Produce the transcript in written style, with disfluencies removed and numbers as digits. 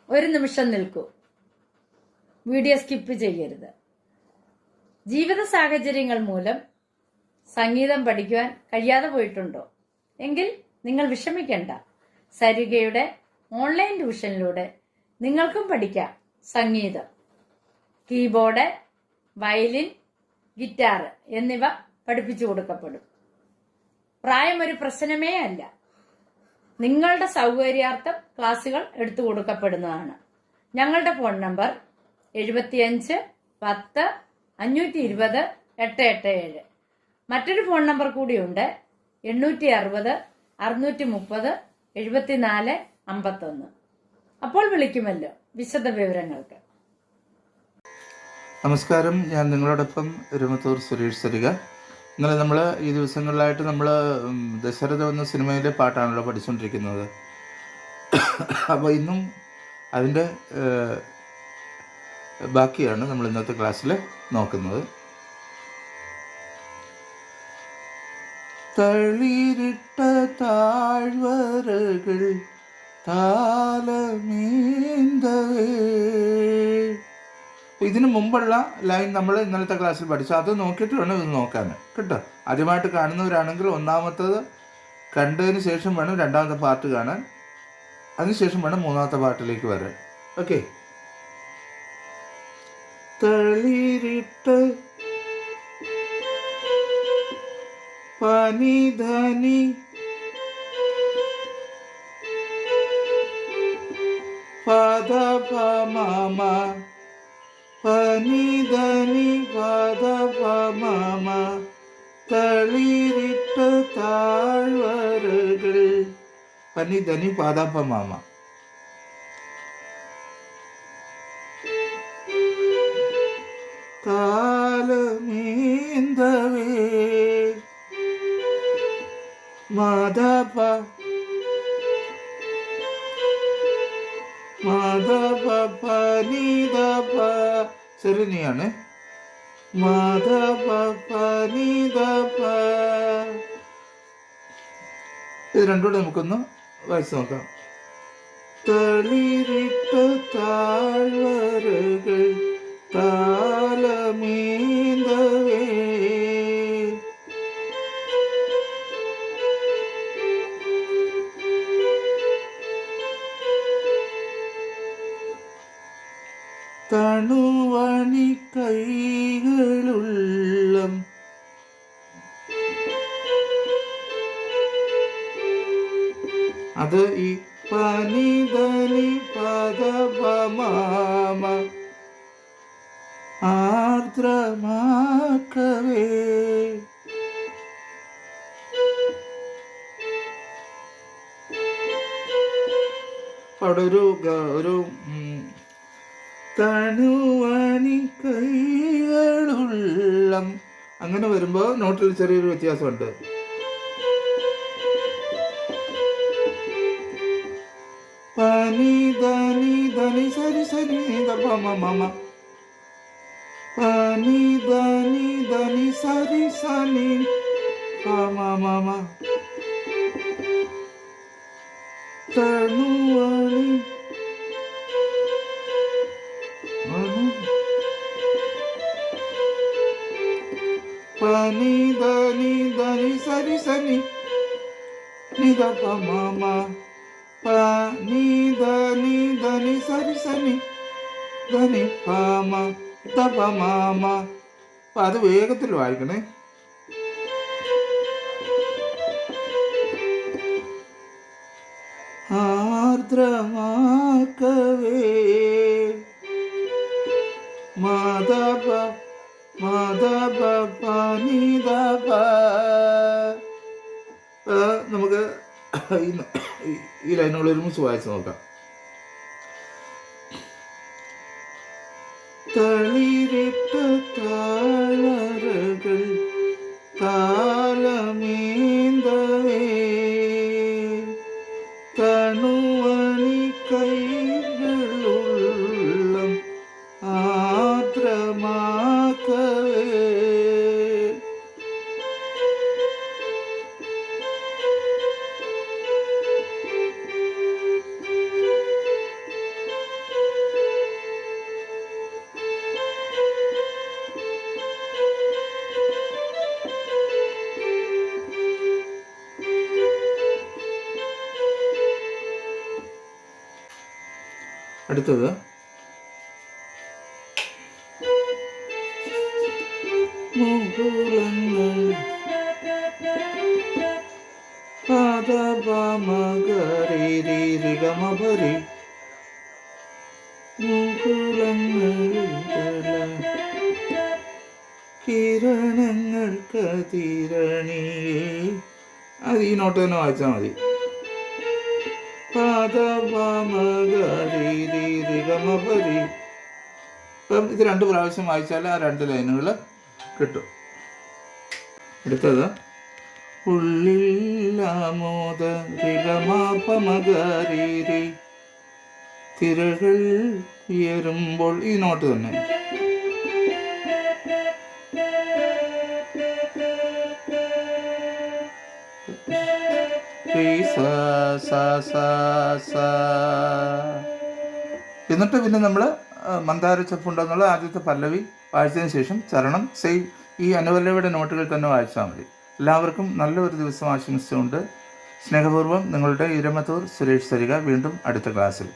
ഒരു നിമിഷം നിൽക്കൂ. വീഡിയോ സ്കിപ്പ് ചെയ്യരുത്. ജീവിത സാഹചര്യങ്ങൾ മൂലം സംഗീതം പഠിക്കുവാൻ കഴിയാതെ പോയിട്ടുണ്ടോ? എങ്കിൽ നിങ്ങൾ വിഷമിക്കേണ്ട. സരിഗയുടെ ഓൺലൈൻ ട്യൂഷനിലൂടെ നിങ്ങൾക്കും പഠിക്കാം സംഗീതം. കീബോർഡ്, വയലിൻ, ഗിറ്റാർ എന്നിവ പഠിപ്പിച്ചു കൊടുക്കപ്പെടും. പ്രായം ഒരു പ്രശ്നമേ അല്ല. നിങ്ങളുടെ സൗകര്യാർത്ഥം ക്ലാസുകൾ എടുത്തു കൊടുക്കപ്പെടുന്നതാണ്. ഞങ്ങളുടെ ഫോൺ നമ്പർ 75 10 520 887. മറ്റൊരു ഫോൺ നമ്പർ കൂടിയുണ്ട്, 860 630 74 51. അപ്പോൾ വിളിക്കുമല്ലോ വിശദ വിവരങ്ങൾക്ക്. നമസ്കാരം, ഞാൻ നിങ്ങളോടൊപ്പം രമത്തൂർ സുരേഷ് സരിക. ഇന്നലെ നമ്മൾ ഈ ദിവസങ്ങളിലായിട്ട് നമ്മൾ ദശരഥം എന്ന സിനിമയിലെ പാട്ടാണല്ലോ പഠിച്ചുകൊണ്ടിരിക്കുന്നത്. അപ്പോൾ ഇന്നും അതിൻ്റെ ബാക്കിയാണ് നമ്മൾ ഇന്നത്തെ ക്ലാസ്സിൽ നോക്കുന്നത്. തളിരിട്ട താഴ്വരകൾ താലമേന്തവേ. ഇതിനു മുമ്പുള്ള ലൈൻ നമ്മൾ ഇന്നലത്തെ ക്ലാസ്സിൽ പഠിച്ചു. അത് നോക്കിയിട്ട് വേണം ഇത് നോക്കാൻ കേട്ടോ. ആദ്യമായിട്ട് കാണുന്നവരാണെങ്കിൽ ഒന്നാമത്തത് കണ്ടതിന് ശേഷം വേണം രണ്ടാമത്തെ പാർട്ട് കാണാൻ. അതിനുശേഷം വേണം മൂന്നാമത്തെ പാർട്ടിലേക്ക് വരാൻ. ഓക്കെ. തളിരിട്ട് പനിധനി പദപമമ പനിധനി പദപമമ തളിരിട്ട താഴ്വരകൾ. പനിധനി പദപമമ. താലമേന്തവേ മാധപ മാധപ പനിധപ. ശരിയാണ്. മാധപ പനിധപ. ഇത് രണ്ടുകൂടെ നമുക്കൊന്ന് വായിച്ചു നോക്കാം. തളിരിട്ട താഴ്വരകൾ താലമേന്തവേ തണുവണി കൈകളുള്ളം അത് ഈ പനിധനി പദപമമ ആർദ്രമാക്കവേ. അവിടെ ഒരു തണുവണി കൈകളുള്ളം അങ്ങനെ വരുമ്പോൾ നോട്ടിൽ ചെറിയൊരു വ്യത്യാസമുണ്ട്. പനി ധനി ധനി സരി സരി പമമ പനി ധനി ധനി സരി സനി പമമ തണുവണി പനി ധനി ധനി സരി സനി നിധ പമമ പനി ധനി ധനി സരി സനി ധനി പമ തപമമ. അപ്പം അത് വേഗത്തിൽ വായിക്കണേ. ആർദ്രമാക്കവേ മാധപ മാധപ പനിധപ. നമുക്ക് ഈ ലൈനുകൾ ഒരുമിച്ച് വായിച്ച് നോക്കാം. തളിരിട്ട താഴ്വരകൾ താലമേന്തവേ തണുവണി കൈകളുള്ളം ആർദ്രമാക്കവേ. അടുത്തത് മുകുളങ്ങൾ പാദപമഗരിരിഗമപരി മുകുളങ്ങൾ കിരണങ്ങൾ കതിരണിയേ. അത് ഈ നോട്ട് തന്നെ വായിച്ചാൽ മതി. പാദപമഗരിരിഗമപരി. ഇപ്പം ഇത് 2 പ്രാവശ്യം വായിച്ചാൽ ആ 2 ലൈനുകൾ കിട്ടും. അടുത്തത് ഉള്ളില്ലാമോദരിഗമാപമഗരിരി തിരകൾ ഉയരുമ്പോൾ. ഈ നോട്ട് തന്നെ. എന്നിട്ട് പിന്നെ നമ്മൾ മന്ദാര ചെപ്പുണ്ടെന്നുള്ള ആദ്യത്തെ പല്ലവി വായിച്ചതിന് ശേഷം ചരണം സെയിം ഈ അനുപല്ലവിയുടെ നോട്ടുകൾ തന്നെ വായിച്ചാൽ മതി. എല്ലാവർക്കും നല്ലൊരു ദിവസം ആശംസിച്ചുകൊണ്ട് സ്നേഹപൂർവ്വം നിങ്ങളുടെ ഇരമത്തൂർ സുരേഷ് സരിക. വീണ്ടും അടുത്ത ക്ലാസ്സിൽ.